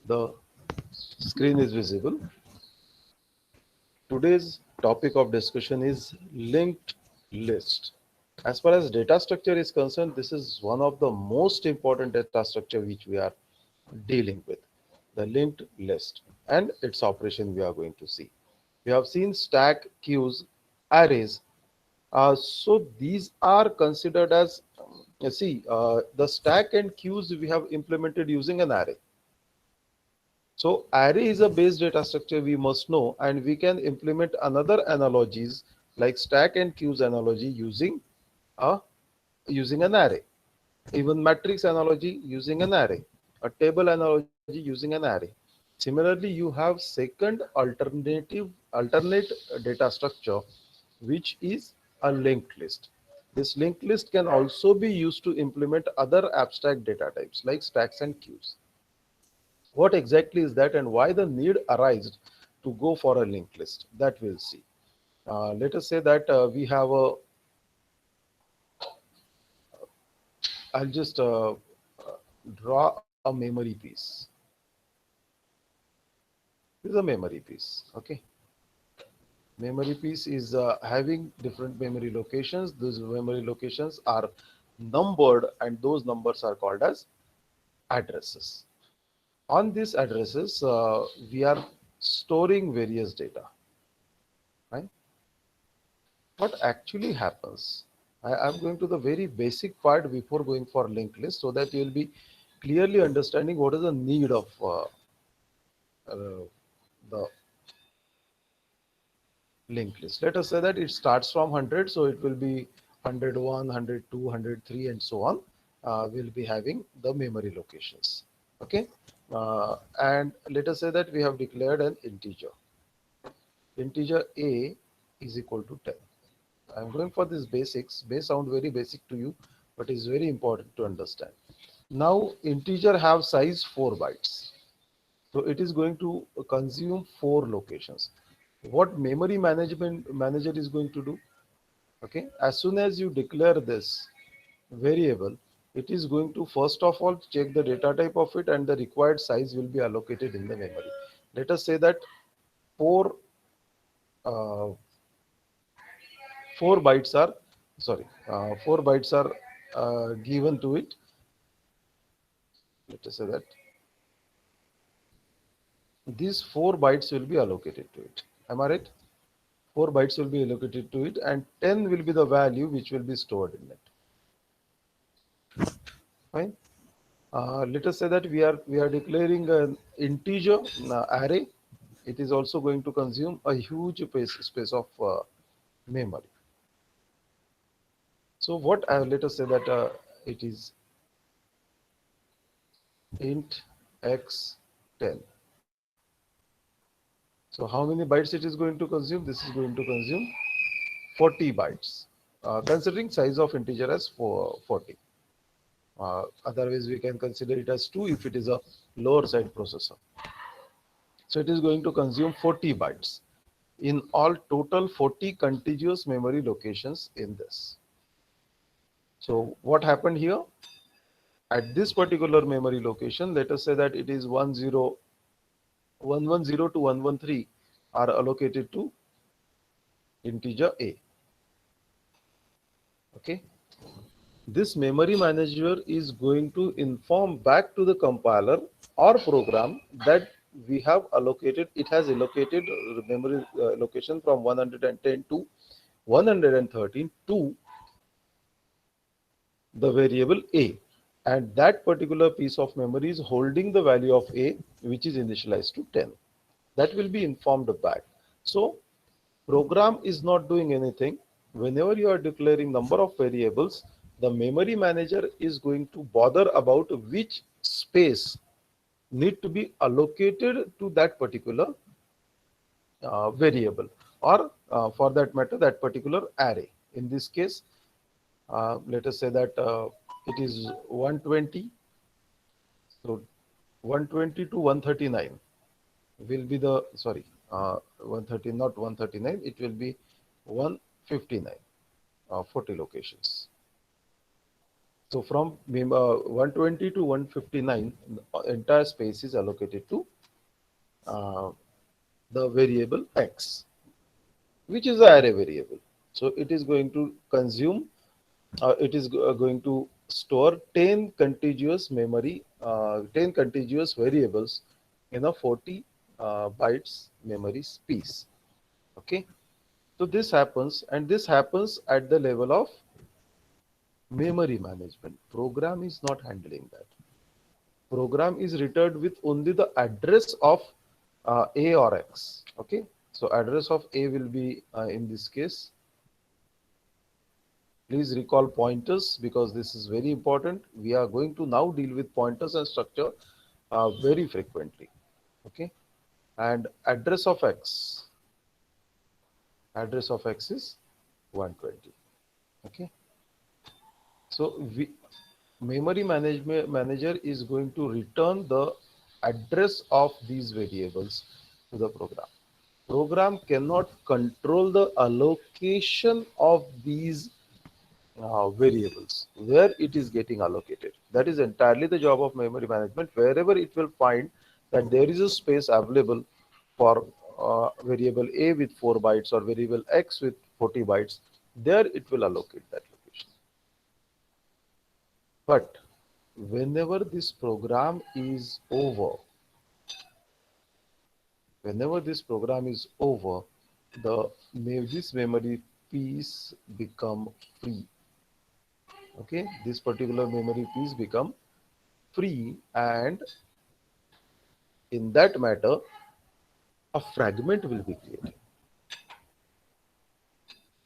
The screen is visible. Today's topic of discussion is linked list. As far as data structure is concerned, this is one of the most important data structure which we are dealing with, the linked list and its operation we are going to see. We have seen stack, queues, arrays. So these are considered as, the stack and queues we have implemented using an array. So array is a base data structure we must know, and we can implement another analogies like stack and queues analogy a using an array. Even matrix analogy using an array, a table analogy using an array. Similarly, you have second alternate data structure, which is a linked list. This linked list can also be used to implement other abstract data types like stacks and queues. What exactly is that and why the need arises to go for a linked list? That we'll see. Let us say that we have a, I'll just draw a memory piece. This is a memory piece. Okay. Memory piece is having different memory locations. Those memory locations are numbered and those numbers are called as addresses. On these addresses, we are storing various data. Right? What actually happens? I'm going to the very basic part before going for linked list so that you will be clearly understanding what is the need of the linked list. Let us say that it starts from 100, so it will be 101, 102, 103, and so on. We'll be having the memory locations. Okay, and let us say that we have declared an integer. Integer a is equal to 10. I'm going for these basics. May sound very basic to you, but is very important to understand. Now, integer have size 4 bytes. So it is going to consume 4 locations. What memory management manager is going to do? Okay, as soon as you declare this variable, it is going to first of all check the data type of it and the required size will be allocated in the memory. Let us say that 4 uh, 4 bytes are sorry 4 bytes are given to it. Let us say that these 4 bytes will be allocated to it. Am I right? 4 bytes will be allocated to it and 10 will be the value which will be stored in it. Fine. Let us say that we are declaring an integer array. It is also going to consume a huge space of memory. So what let us say that it is int x 10. So how many bytes it is going to consume? This is going to consume 40 bytes, considering size of integer as 40. Otherwise, we can consider it as 2 if it is a lower side processor. So it is going to consume 40 bytes. In all, total 40 contiguous memory locations in this. So what happened here? At this particular memory location, let us say that it is 110 to 113 are allocated to integer A. Okay. This memory manager is going to inform back to the compiler or program that we have allocated, it has allocated memory location from 110 to 113 to the variable A, and that particular piece of memory is holding the value of A, which is initialized to 10. That will be informed back. So program is not doing anything. Whenever you are declaring number of variables, the memory manager is going to bother about which space need to be allocated to that particular variable, or for that matter that particular array. In this case, let us say that it is 120. So 120 to 139 will be the, sorry, 130, not 139, it will be 159, 40 locations. So from 120 to 159, the entire space is allocated to uh, the variable x, which is the array variable. So it is going to consume, it is going to store 10 contiguous memory, 10 contiguous variables in a 40 bytes memory piece. Okay. So this happens, and this happens at the level of memory management. Program is not handling that. Program is returned with only the address of A or X. Okay. So address of A will be in this case. Please recall pointers because this is very important. We are going to now deal with pointers and structure very frequently. Okay. And address of X is 120. Okay. So memory management manager is going to return the address of these variables to the program. Program cannot control the allocation of these variables where it is getting allocated. That is entirely the job of memory management. Wherever it will find that there is a space available for variable A with 4 bytes or variable X with 40 bytes, there it will allocate that location. But whenever this program is over, the this memory piece become free. Okay, this particular memory piece become free, and in that matter, a fragment will be created.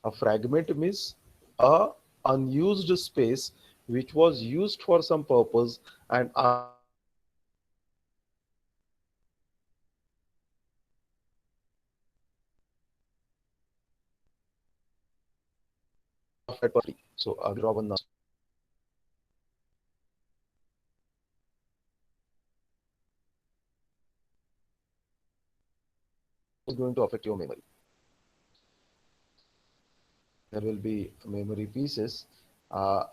A fragment means a unused space which was used for some purpose, and after that purpose so Ravan is going to affect your memory. There will be memory pieces. Uh,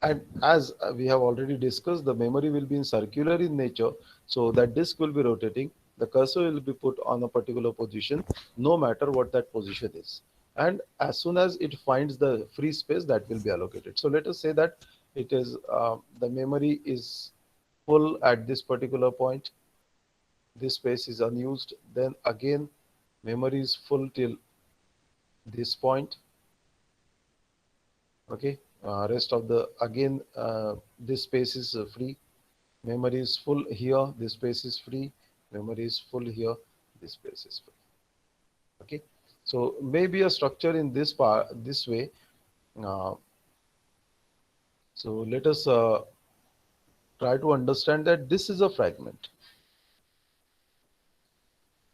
and as we have already discussed, the memory will be in circular in nature, so that disk will be rotating. The cursor will be put on a particular position, no matter what that position is. And as soon as it finds the free space, that will be allocated. So let us say that it is the memory is full at this particular point. This space is unused. Then again, memory is full till this point. Okay, rest of the again this space is free, memory is full here, this space is free, memory is full here, this space is free. Okay, so maybe a structure in this part this way. uh, so let us try to understand that this is a fragment,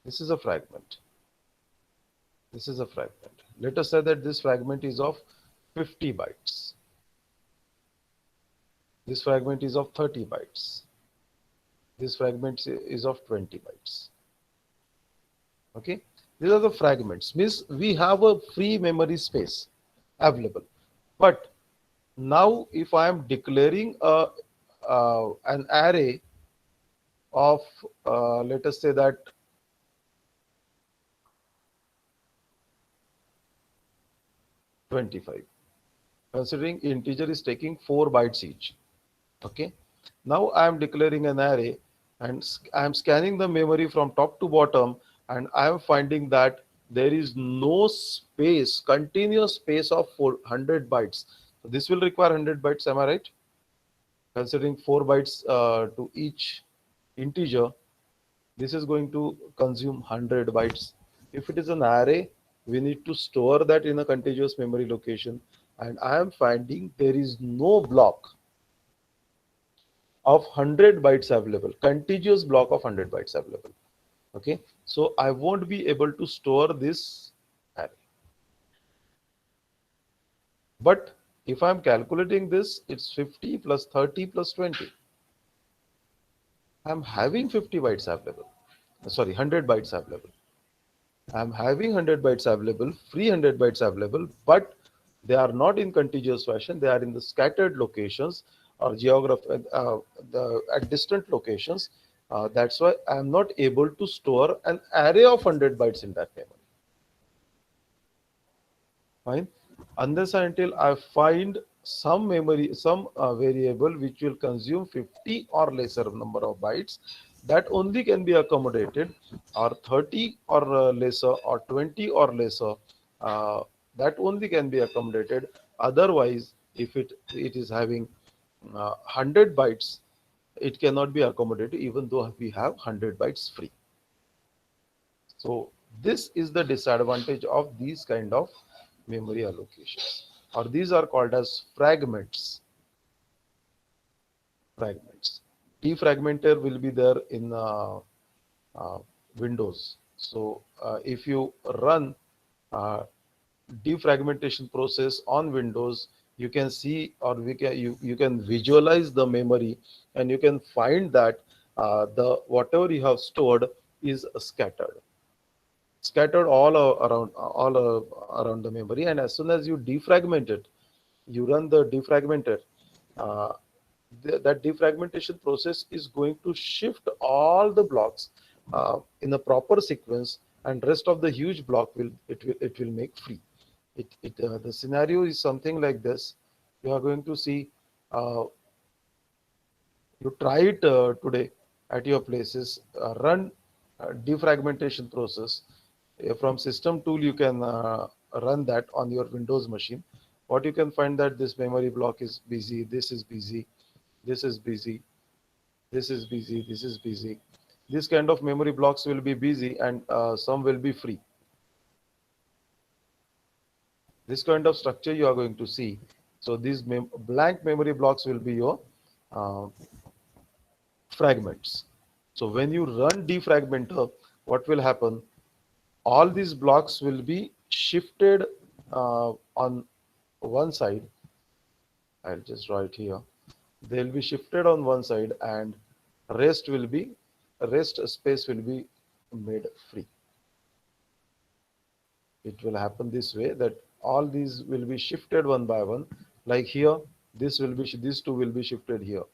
this is a fragment, this is a fragment. Let us say that this fragment is of 50 bytes, this fragment is of 30 bytes, this fragment is of 20 bytes. Okay, these are the fragments, means we have a free memory space available. But now if I am declaring an array of let us say that 25, considering integer is taking 4 bytes each. Okay, now I am declaring an array, and I am scanning the memory from top to bottom, and I am finding that there is no space, continuous space of 400 bytes. So this will require 100 bytes, am I right? Considering 4 bytes to each integer, this is going to consume 100 bytes. If it is an array, we need to store that in a contiguous memory location, and I am finding there is no block of 100 bytes available, contiguous block of 100 bytes available. Okay, so I won't be able to store this array. But if I'm calculating this, it's 50 plus 30 plus 20. I'm having 50 bytes available. Sorry, 100 bytes available. I'm having 100 bytes available, free 100 bytes available, but They are not in contiguous fashion. They are in the scattered locations or at distant locations. That's why I am not able to store an array of 100 bytes in that memory. Fine. Unless and until I find some memory, some variable which will consume 50 or lesser number of bytes, that only can be accommodated, or 30 or lesser, or 20 or lesser, uh, that only can be accommodated. Otherwise, if it is having 100 bytes, it cannot be accommodated even though we have 100 bytes free. So this is the disadvantage of these kind of memory allocations, or these are called as fragments. Fragments. Defragmenter will be there in uh, Windows. So if you run uh, defragmentation process on Windows, you can see, or you can visualize the memory, and you can find that the whatever you have stored is scattered all around the memory. And as soon as you defragment it, you run the defragmenter, uh, that defragmentation process is going to shift all the blocks in a proper sequence, and rest of the huge block will make free. The scenario is something like this. You are going to see, uh, you try it today at your places, run defragmentation process. From system tool, you can run that on your Windows machine. What you can find that this memory block is busy, this is busy, this is busy, this is busy, this is busy. This kind of memory blocks will be busy, and some will be free. This kind of structure you are going to see. So these blank memory blocks will be your uh, fragments. So when you run defragmenter, what will happen? All these blocks will be shifted on one side. I'll just write here. They'll be shifted on one side, and rest space will be made free. It will happen this way, that all these will be shifted one by one. Like here, these two will be shifted here.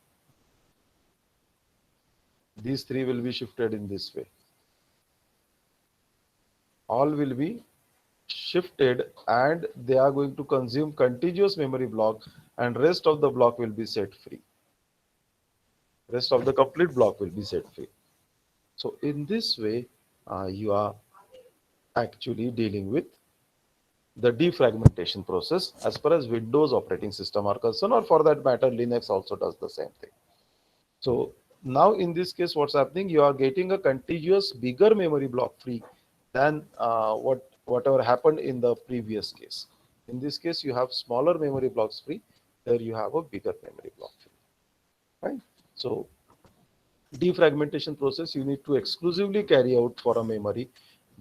These three will be shifted in this way. All will be shifted, and they are going to consume contiguous memory block, and rest of the block will be set free. Rest of the complete block will be set free. So in this way, you are actually dealing with the defragmentation process as far as Windows operating system are concerned, or for that matter, Linux also does the same thing. So now in this case, what's happening? You are getting a contiguous bigger memory block free than whatever happened in the previous case. In this case, you have smaller memory blocks free. There you have a bigger memory block free. Right? So defragmentation process you need to exclusively carry out for a memory,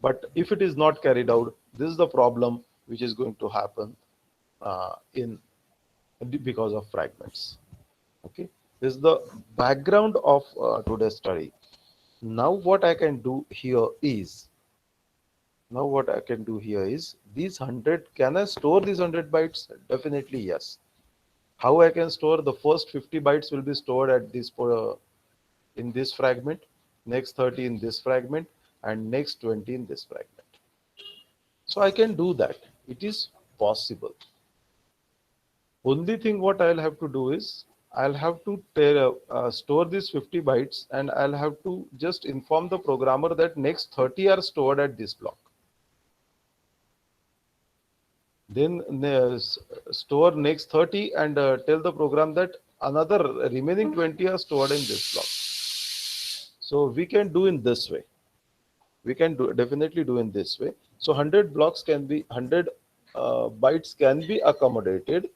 but if it is not carried out, this is the problem which is going to happen in because of fragments. Okay, this is the background of today's study. Now what I can do here is these 100, can I store these 100 bytes? Definitely yes. How I can store? The first 50 bytes will be stored at this in this fragment, next 30 in this fragment, and next 20 in this fragment. So I can do that. It is possible. Only thing what I'll have to do is I'll have to store these 50 bytes, and I'll have to just inform the programmer that next 30 are stored at this block. Then store next 30, and tell the program that another remaining 20 are stored in this block. So we can do in this way. We can definitely do in this way. So 100 blocks can be 100 bytes can be accommodated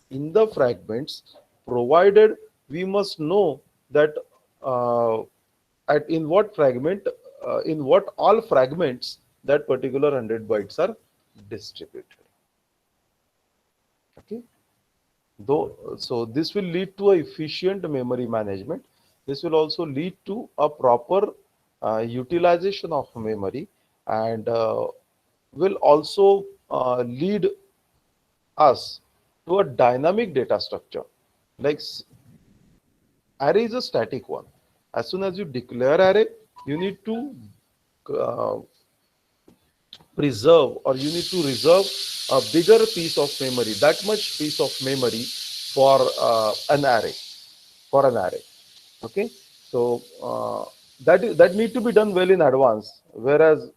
in the fragments, provided we must know that in what fragment, in what all fragments that particular 100 bytes are distributed. Okay. So this will lead to a efficient memory management. This will also lead to a proper utilization of memory, and will also lead us to a dynamic data structure. Like array is a static one. As soon as you declare array, you need to uh, preserve, or you need to reserve a bigger piece of memory, that much piece of memory for an array. Okay, so that need to be done well in advance. Whereas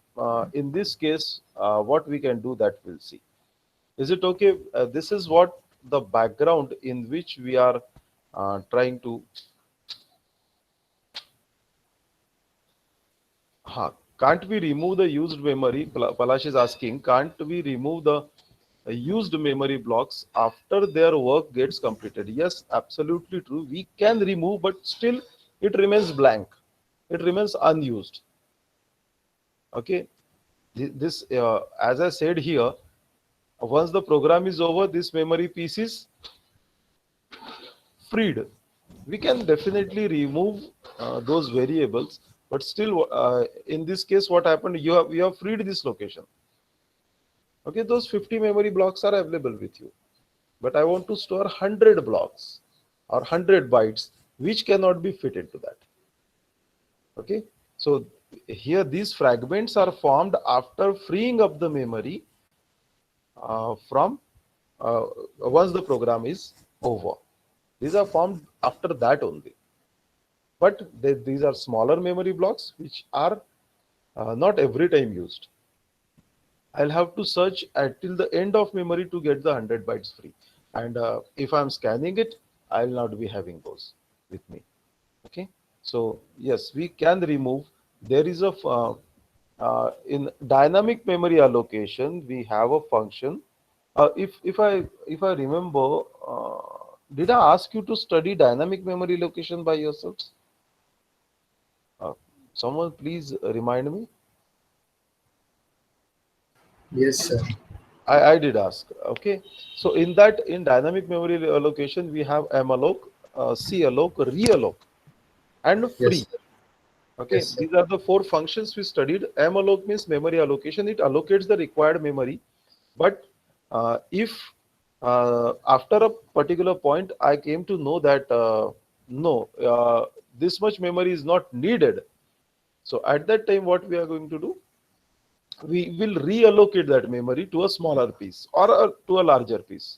in this case, what we can do, that we'll see. Is it okay? This is what the background in which we are trying to. Can't we remove the used memory? Palash is asking, can't we remove the used memory blocks after their work gets completed? Yes, absolutely true. We can remove, but still it remains blank. It remains unused. Okay. This, as I said here, once the program is over, this memory piece is freed. We can definitely remove those variables, but still, in this case, what happened? You have freed this location. Okay, those 50 memory blocks are available with you, but I want to store 100 blocks or 100 bytes, which cannot be fit into that. Okay, so here these fragments are formed after freeing up the memory from once the program is over. These are formed after that only, but these are smaller memory blocks which are not every time used. I'll have to search till the end of memory to get the 100 bytes free. And if I'm scanning it, I'll not be having those with me. Okay. So yes, we can remove. There is a in dynamic memory allocation, we have a function. If I remember, did I ask you to study dynamic memory allocation by yourselves? Uh, Someone please remind me. Yes, sir. I did ask. Okay. So in that, in dynamic memory allocation, we have malloc, calloc, realloc, and Yes, free. sir. Okay. Yes, sir. These are the four functions we studied. Malloc means memory allocation. It allocates the required memory. But if after a particular point, I came to know that no, this much memory is not needed. So at that time, what we are going to do? We will reallocate that memory to a smaller piece or to a larger piece.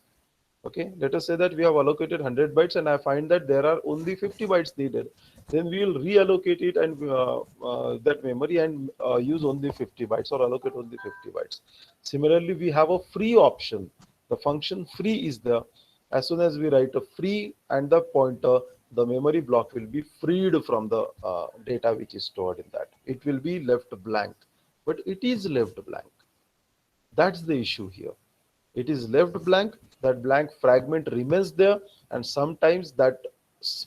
Okay, let us say that we have allocated 100 bytes and I find that there are only 50 bytes needed. Then we will reallocate it and that memory and use only 50 bytes or allocate only 50 bytes. Similarly, we have a free option. The function free is there. As soon as we write a free and the pointer, the memory block will be freed from the data which is stored in that. It will be left blank, but it is left blank. That's the issue here. It is left blank, that blank fragment remains there, and sometimes that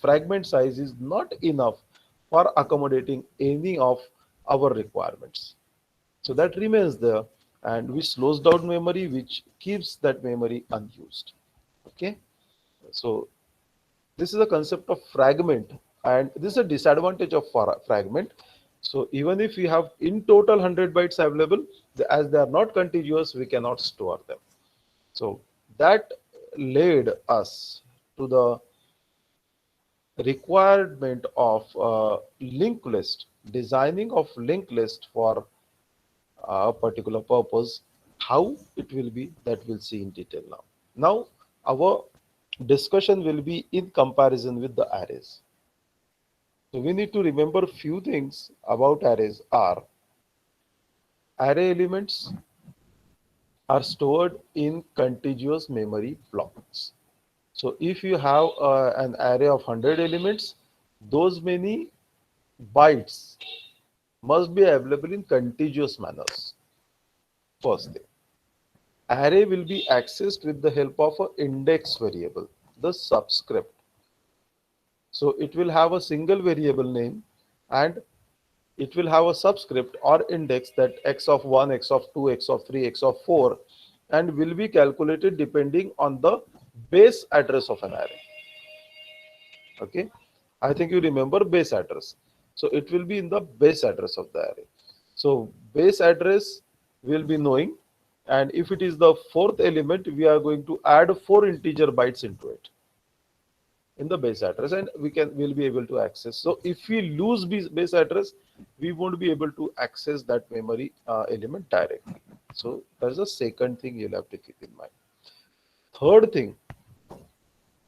fragment size is not enough for accommodating any of our requirements. So that remains there, and which slows down memory, which keeps that memory unused. Okay, so this is a concept of fragment, and this is a disadvantage of fragment. So even if we have in total 100 bytes available, as they are not contiguous, we cannot store them. So that led us to the requirement of linked list, designing of linked list for a particular purpose. How it will be, that we'll see in detail now. Now our discussion will be in comparison with the arrays. So we need to remember few things about arrays. Are array elements are stored in contiguous memory blocks. So if you have an array of 100 elements, those many bytes must be available in contiguous manners. First thing, array will be accessed with the help of an index variable, the subscript. So it will have a single variable name, and it will have a subscript or index, that x of 1, x of 2, x of 3, x of 4, and will be calculated depending on the base address of an array. Okay, I think you remember base address. So it will be in the base address of the array. So base address will be knowing, And if it is the fourth element, we are going to add 4 integer bytes into it in the base address, and we'll be able to access. So if we lose base address, we won't be able to access that memory element directly. So that's the second thing you'll have to keep in mind. Third thing,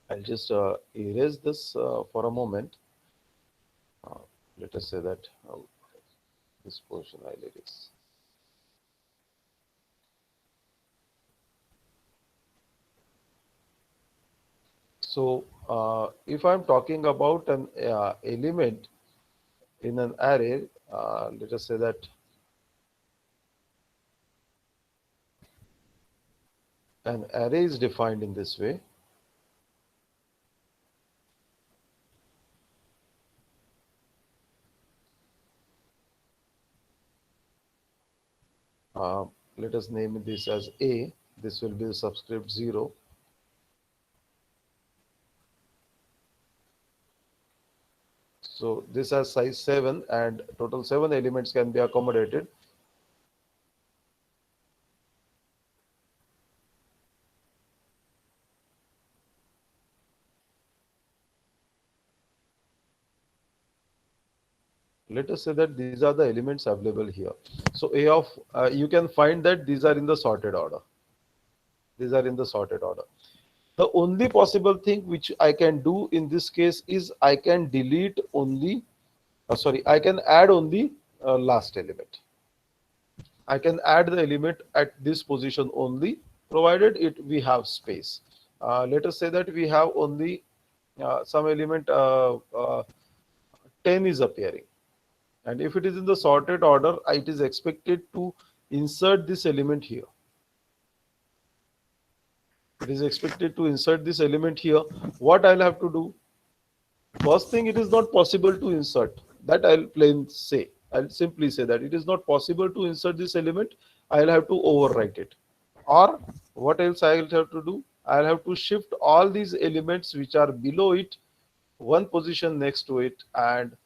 I'll just erase this for a moment. Uh, Let us say that this portion I'll erase. So if I'm talking about an element in an array, let us say that an array is defined in this way. Let us name this as A. This will be the subscript 0. So this has size 7 and total 7 elements can be accommodated. Let us say that these are the elements available here. So A of, you can find that these are in the sorted order. These are in the sorted order. The only possible thing which I can do in this case is I can delete only, I can add only last element. I can add the element at this position only, provided we have space. Let us say that we have only some element 10 is appearing. And if it is in the sorted order, it is expected to insert this element here. It is expected to insert this element here. What I'll have to do? First thing, it is not possible to insert. That I'll simply say that it is not possible to insert this element. I'll have to overwrite it. Or what else I'll have to do? I'll have to shift all these elements which are below it, one position next to it, and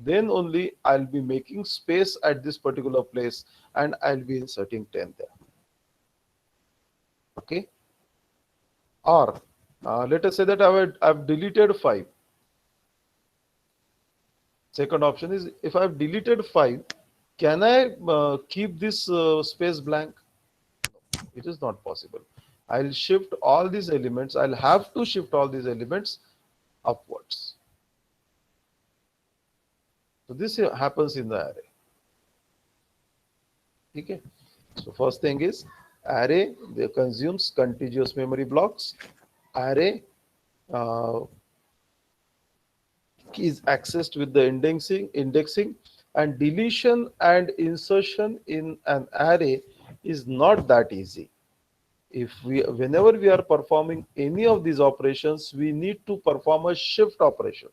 then only I'll be making space at this particular place and I'll be inserting 10 there. Okay. Or let us say that I've deleted 5. Second option is, if I've deleted 5, can I keep this space blank? It is not possible. I'll shift all these elements. I'll have to shift all these elements upwards. So this happens in the array. Okay. So first thing is, array they consumes contiguous memory blocks. Array is accessed with the indexing, and deletion and insertion in an array is not that easy. Whenever we are performing any of these operations, we need to perform a shift operation.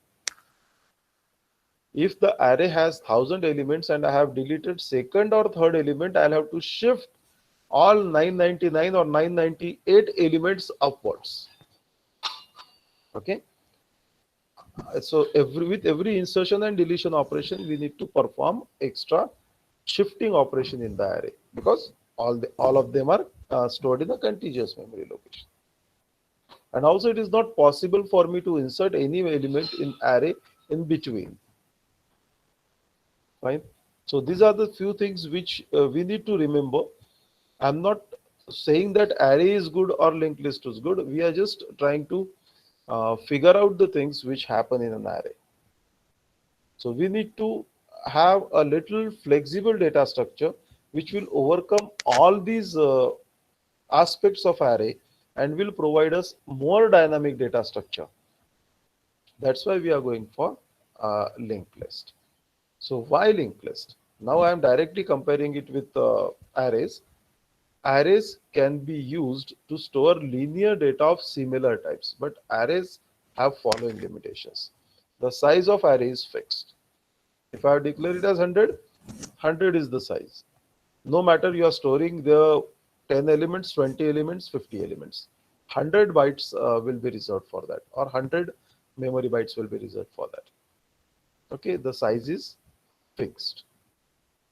If the array has 1000 elements and I have deleted second or third element, I'll have to shift all 999 or 998 elements upwards. Okay. So with every insertion and deletion operation, we need to perform extra shifting operation in the array, because all of them are stored in a contiguous memory location. And also, it is not possible for me to insert any element in array in between. Fine. So these are the few things which we need to remember. I'm not saying that array is good or linked list is good. We are just trying to figure out the things which happen in an array. So we need to have a little flexible data structure which will overcome all these aspects of array and will provide us more dynamic data structure. That's why we are going for linked list. So why linked list? Now I am directly comparing it with arrays. Arrays can be used to store linear data of similar types, but arrays have following limitations. The size of array is fixed. If I declare it as 100, 100 is the size. No matter you are storing the 10 elements, 20 elements, 50 elements. 100 bytes will be reserved for that, or 100 memory bytes will be reserved for that. Okay, the size is fixed.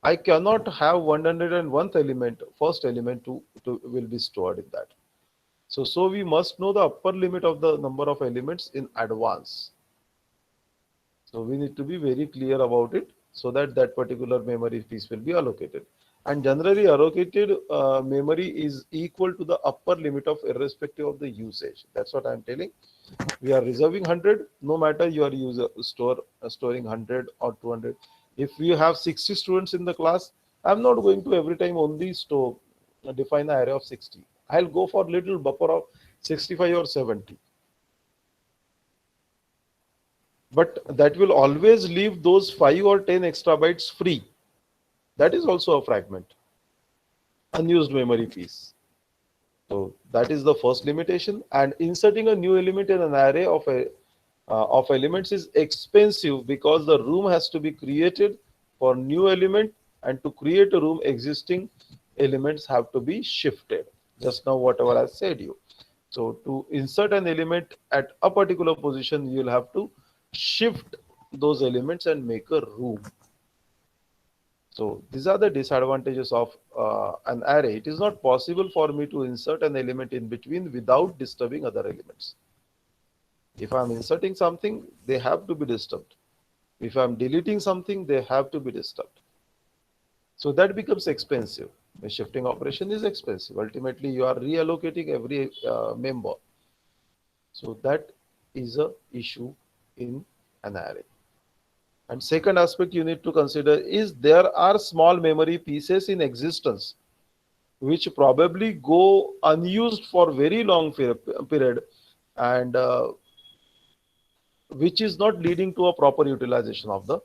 I cannot have 101th element, first element to will be stored in that. So we must know the upper limit of the number of elements in advance. So we need to be very clear about it so that that particular memory piece will be allocated. And generally allocated memory is equal to the upper limit of irrespective of the usage. That's what I'm telling. We are reserving 100, no matter you are storing 100 or 200. If we have 60 students in the class, I'm not going to every time only store define an array of 60. I'll go for little buffer of 65 or 70. But that will always leave those 5 or 10 extra bytes free. That is also a fragment, unused memory piece. So that is the first limitation. And inserting a new element in an array of elements is expensive because the room has to be created for new element, and to create a room, existing elements have to be shifted. Just now, whatever I said you. So to insert an element at a particular position, you'll have to shift those elements and make a room. So these are the disadvantages of an array. It is not possible for me to insert an element in between without disturbing other elements. If I'm inserting something, they have to be disturbed. If I'm deleting something, they have to be disturbed. So that becomes expensive. The shifting operation is expensive. Ultimately, you are reallocating every member. So that is a issue in an array. And second aspect you need to consider is there are small memory pieces in existence which probably go unused for very long period, and which is not leading to a proper utilization of the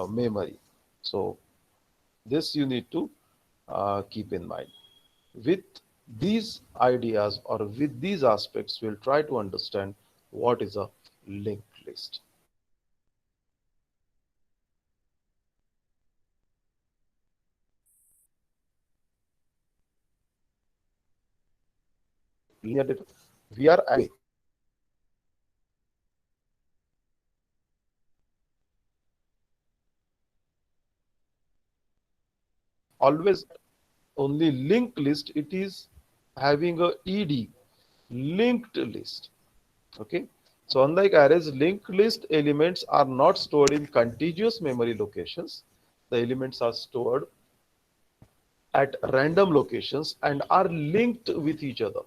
memory. So this you need to keep in mind. With these ideas or with these aspects, we'll try to understand what is a linked list. Linear data. We are adding always only linked list, it is having a ed, linked list. Okay, so unlike arrays, linked list elements are not stored in contiguous memory locations. The elements are stored at random locations and are linked with each other,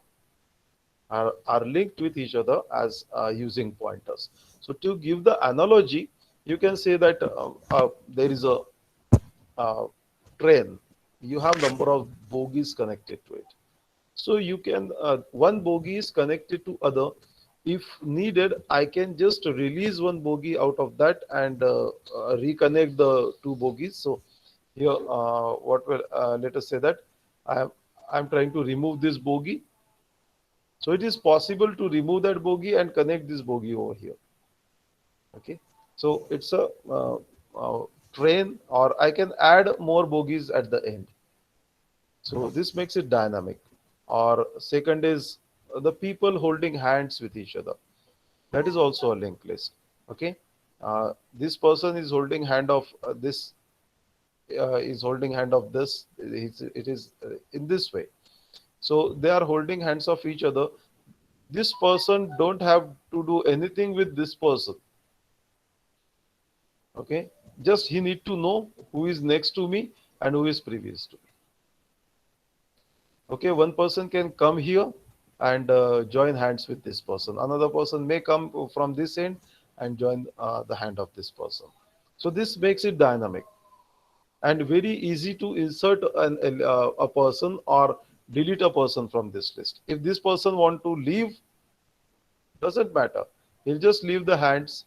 are linked with each other as using pointers. So to give the analogy, you can say that there is a train. You have number of bogies connected to it. So you can one bogie is connected to other. If needed, I can just release one bogie out of that and reconnect the two bogies. So here, what will let us say that I'm trying to remove this bogie. So it is possible to remove that bogie and connect this bogie over here. Okay, so it's a train, or I can add more bogies at the end. So this makes it dynamic. Or second is the people holding hands with each other. That is also a linked list. Okay, this person is holding hand of this. Is holding hand of this. It is in this way. So they are holding hands of each other. This person don't have to do anything with this person. Okay, just he need to know who is next to me and who is previous to me. Okay, one person can come here and join hands with this person. Another person may come from this end and join the hand of this person. So this makes it dynamic and very easy to insert a person or delete a person from this list. If this person want to leave, doesn't matter. He'll just leave the hands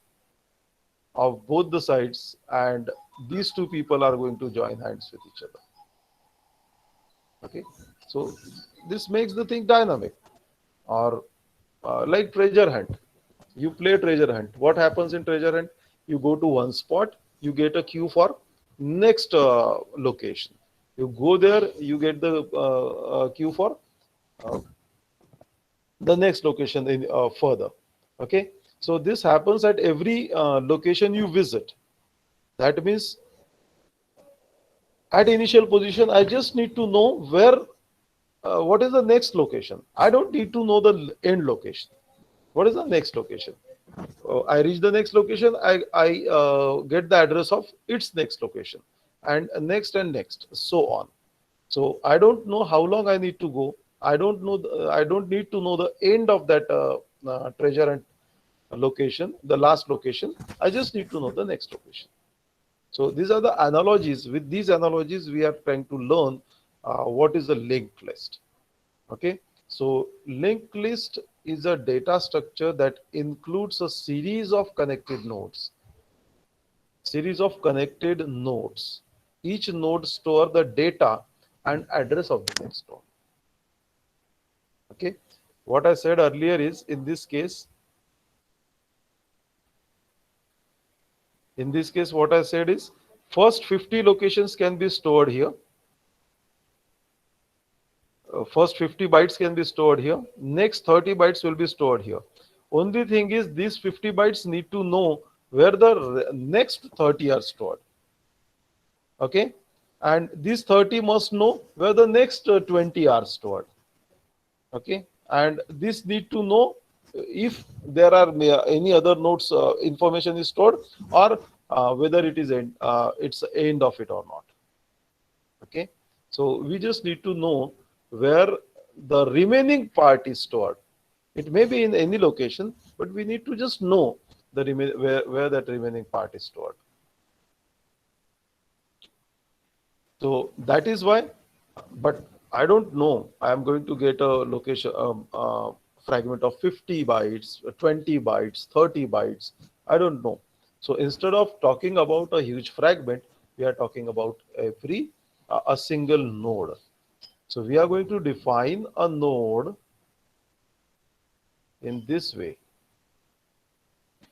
of both the sides, and these two people are going to join hands with each other. Okay, so this makes the thing dynamic. Or like treasure hunt, you play treasure hunt. What happens in treasure hunt? You go to one spot, you get a queue for next location. You go there, you get the queue for uh, the next location in further. Okay, so this happens at every location you visit. That means At initial position, I just need to know where, what is the next location. I don't need to know the end location. What is the next location? I reach the next location, I get the address of its next location, and next, so on. So I don't know how long I need to go. I don't know. I don't need to know the end of that treasure and location, the last location. I just need to know the next location. So these are the analogies. With these analogies, we are trying to learn what is a linked list. Okay, so linked list is a data structure that includes a series of connected nodes. Series of connected nodes. Each node store the data and address of the next node. Okay, what I said earlier is, in this case, what I said is, first 50 locations can be stored here. First 50 bytes can be stored here. Next 30 bytes will be stored here. Only thing is, these 50 bytes need to know where the next 30 are stored. Okay, and these 30 must know where the next 20 are stored. Okay, and this need to know if there are any other nodes information is stored, or whether it is it's end of it or not. Okay, so we just need to know where the remaining part is stored. It may be in any location, but we need to just know the where that remaining part is stored. So that is why, but I don't know. I am going to get a location fragment of 50 bytes, 20 bytes, 30 bytes. I don't know. So instead of talking about a huge fragment, we are talking about a single node. So we are going to define a node in this way,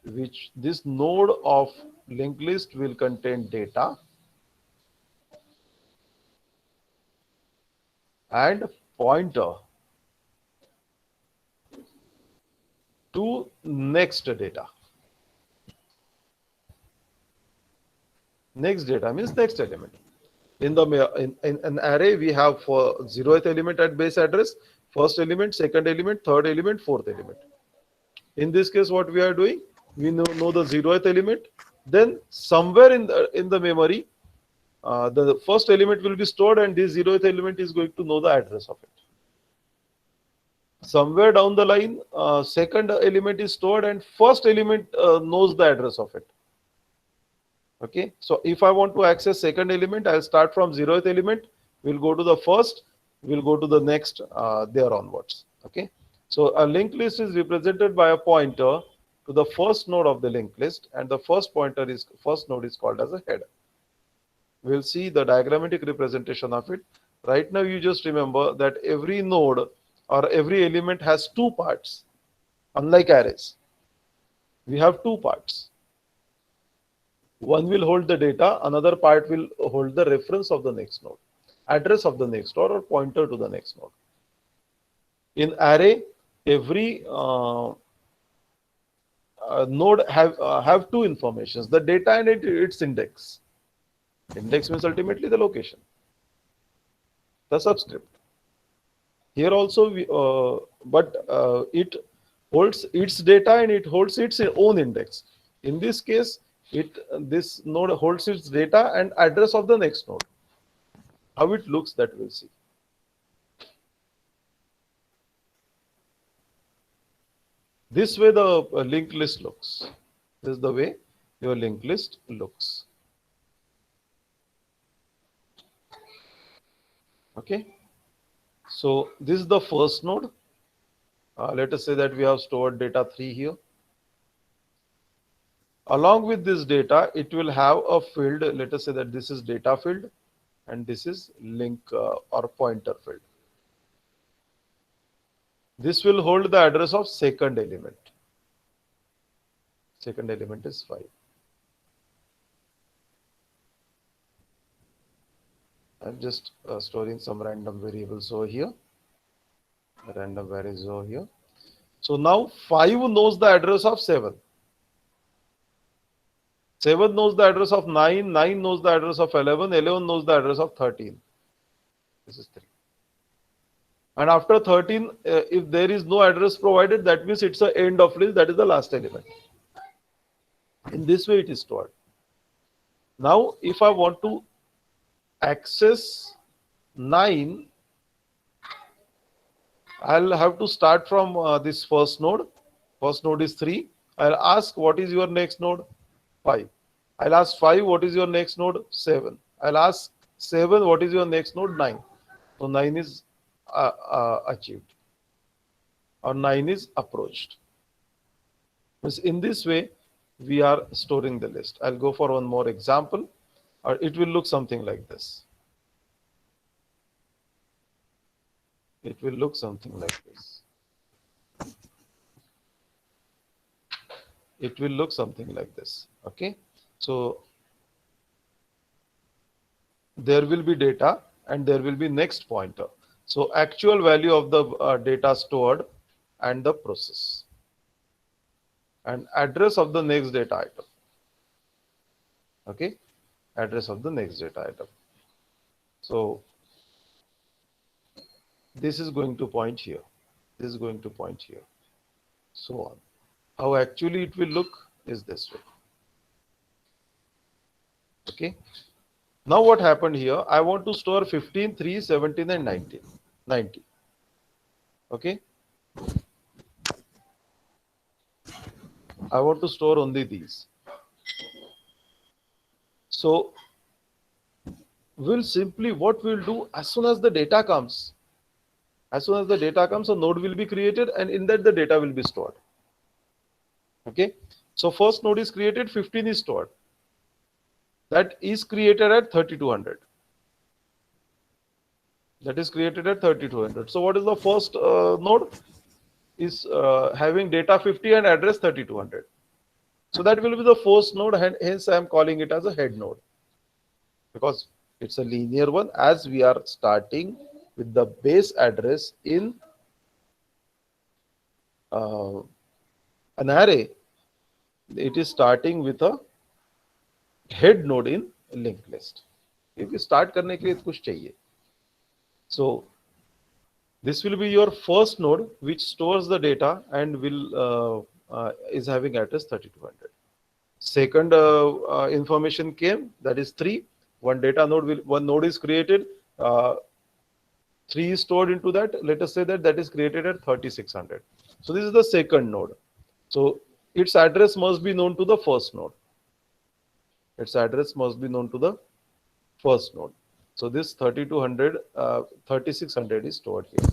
which this node of linked list will contain data and pointer to next data. Next data means next element. In an array, we have for 0th element at base address, first element, second element, third element, fourth element. In this case, what we are doing, we know the 0th element. Then somewhere in the memory, the first element will be stored, and this 0th element is going to know the address of it. Somewhere down the line, second element is stored, and first element knows the address of it. Okay, so if I want to access second element, I'll start from 0th element, we'll go to the first, we'll go to the next, there onwards. Okay, so a linked list is represented by a pointer to the first node of the linked list, and the first node is called as a head. We'll see the diagrammatic representation of it. Right now, you just remember that every node or every element has two parts. Unlike arrays, we have two parts. One will hold the data, another part will hold the reference of the next node, address of the next node, or pointer to the next node. In array, every node have two informations: the data and its index. Index means ultimately the location, the subscript. Here also, it holds its data and it holds its own index. In this case, this node holds its data and address of the next node. How it looks, that we'll see. This way the linked list looks. This is the way your linked list looks. Okay, so this is the first node. Let us say that we have stored data 3 here. Along with this data, it will have a field. Let us say that this is data field and this is link or pointer field. This will hold the address of second element. Second element is 5. I'm just storing some random variables over here. Random variables over here. So now 5 knows the address of 7. 7 knows the address of 9, 9 knows the address of 11, 11 knows the address of 13. This is 3. And after 13, if there is no address provided, that means it's the end of list, that is the last element. In this way it is stored. Now, if I want to access 9, I'll have to start from this first node. First node is 3. I'll ask, what is your next node? 5. I'll ask 5, what is your next node? 7. I'll ask 7, what is your next node? 9. So 9 is achieved, or 9 is approached. In this way, we are storing the list. I'll go for one more example, or it will look something like this. It will look something like this. It will look something like this. Okay. So there will be data and there will be next pointer. So actual value of the data stored and the process and address of the next data item. Okay. Address of the next data item. So this is going to point here. This is going to point here. So on. How actually it will look is this way. Okay. Now what happened here? I want to store 15, 3, 17 and 19. 90. Okay. I want to store only these. So we'll simply, what we'll do, as soon as the data comes, a node will be created and in that the data will be stored. Okay. So first node is created, 15 is stored. That is created at 3200. That is created at 3200. So what is the first node? Is having data 50 and address 3200. So that will be the first node, hence I am calling it as a head node, because it's a linear one. As we are starting with the base address in an array, it is starting with a head node in linked list. If you start करने के लिए कुछ चाहिए. So this will be your first node which stores the data and will is having address 3200. Second information came, that is 3. One data node one node is created. 3 is stored into that. Let us say that is created at 3600. So this is the second node. So its address must be known to the first node. Its address must be known to the first node. So this 3200, 3600 is stored here.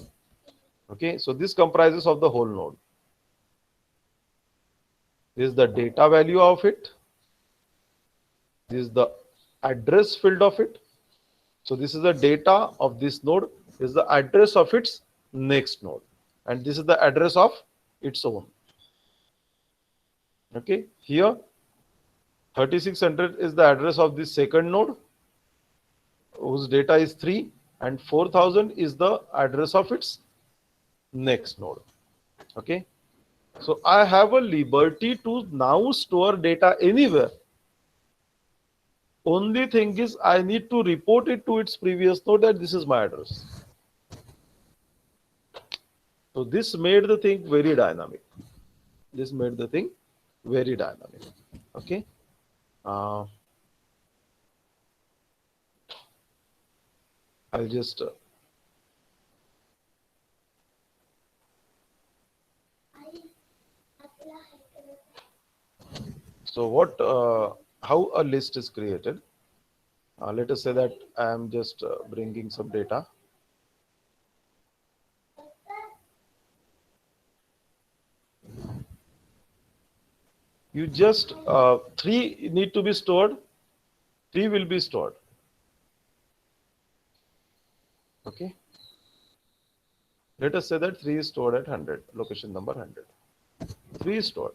Okay, so this comprises of the whole node. This is the data value of it. This is the address field of it. So this is the data of this node. This is the address of its next node. And this is the address of its own. Okay, here 3600 is the address of this second node, whose data is 3, and 4000 is the address of its next node. Okay, so I have a liberty to now store data anywhere. Only thing is I need to report it to its previous node that this is my address. So this made the thing very dynamic. This made the thing very dynamic. Okay. I'll just so what how a list is created. Let us say that I am just bringing some data. You just 3 need to be stored. 3 will be stored. Okay. Let us say that 3 is stored at 100, location number 100. 3 is stored.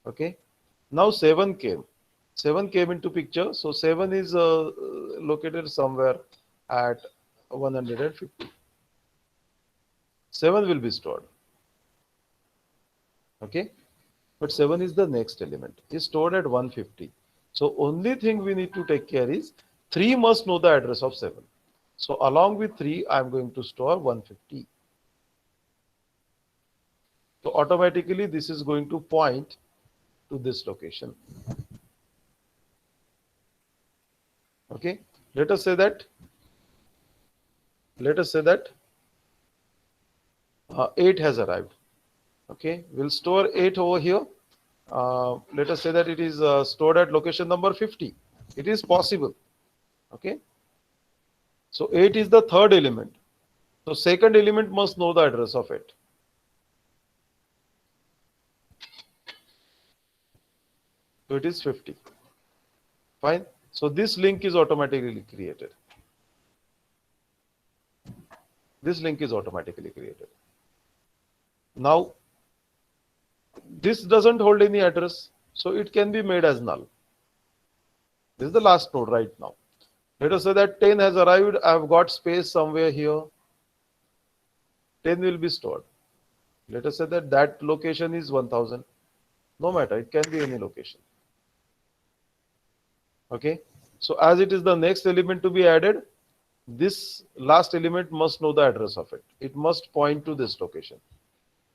Okay. Now 7 came. 7 came into picture. So 7 is located somewhere at 150. 7 will be stored. Okay. But 7 is the next element. Is stored at 150. So only thing we need to take care is 3 must know the address of 7. So along with 3, I'm going to store 150. So automatically this is going to point to this location. Okay. Let us say that 8 has arrived. Okay. We'll store 8 over here. Let us say that it is stored at location number 50. It is possible. Okay. So 8 is the third element. So second element must know the address of it. So it is 50. Fine. So this link is automatically created. This link is automatically created. Now, this doesn't hold any address, so it can be made as null. This is the last node right now. Let us say that 10 has arrived. I've got space somewhere here. 10 will be stored. Let us say that that location is 1000. No matter, it can be any location. Okay. So as it is the next element to be added, this last element must know the address of it. It must point to this location.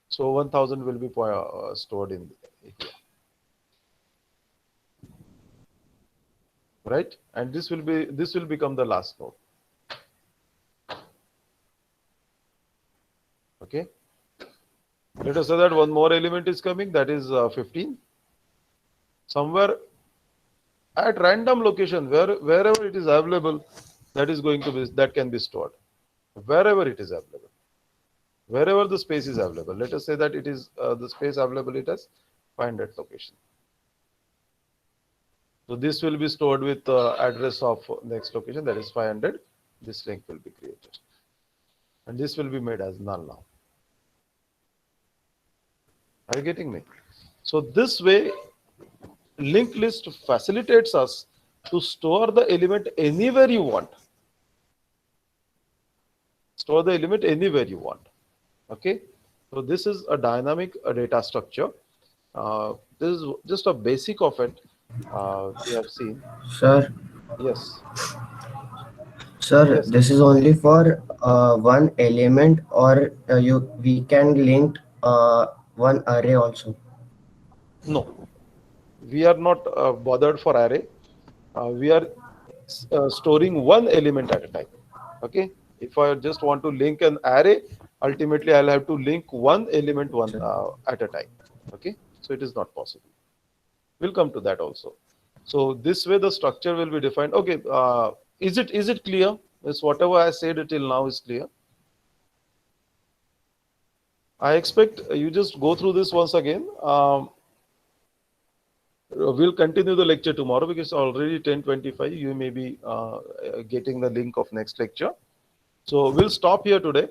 So 1000 will be stored in here. Right? And this will become the last node. Okay. Let us say that one more element is coming, that is 15. Somewhere at random location, wherever it is available, that can be stored. Wherever it is available. Wherever the space is available. Let us say that it is the space available it has 500 location. So this will be stored with address of next location, that is 500. This link will be created. And this will be made as null now. Are you getting me? So this way, linked list facilitates us to store the element anywhere you want. Store the element anywhere you want. Okay. So this is a dynamic data structure. This is just a basic of it. We have seen. Sir, Yes. sir, Yes. this is only for one element, or we can link one array also. No. We are not bothered for array. We are storing one element at a time. Okay. If I just want to link an array, ultimately I'll have to link one element at a time. Okay. So it is not possible. We'll come to that also. So this way the structure will be defined. Okay. Is it clear? Is whatever I said till now is clear? I expect you just go through this once again. We'll continue the lecture tomorrow because already 10:25. You may be getting the link of next lecture. So we'll stop here today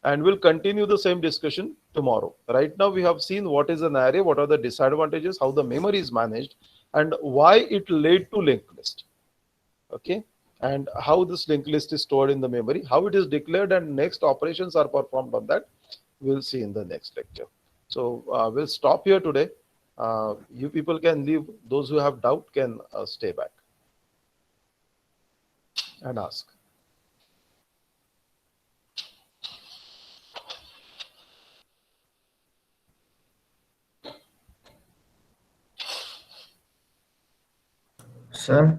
and we'll continue the same discussion tomorrow. Right now we have seen what is an array, what are the disadvantages, how the memory is managed, and why it led to linked list. Okay, and how this linked list is stored in the memory, how it is declared, and next operations are performed on that. We'll see in the next lecture. So we'll stop here today. You people can leave. Those who have doubt can stay back and ask. Sir.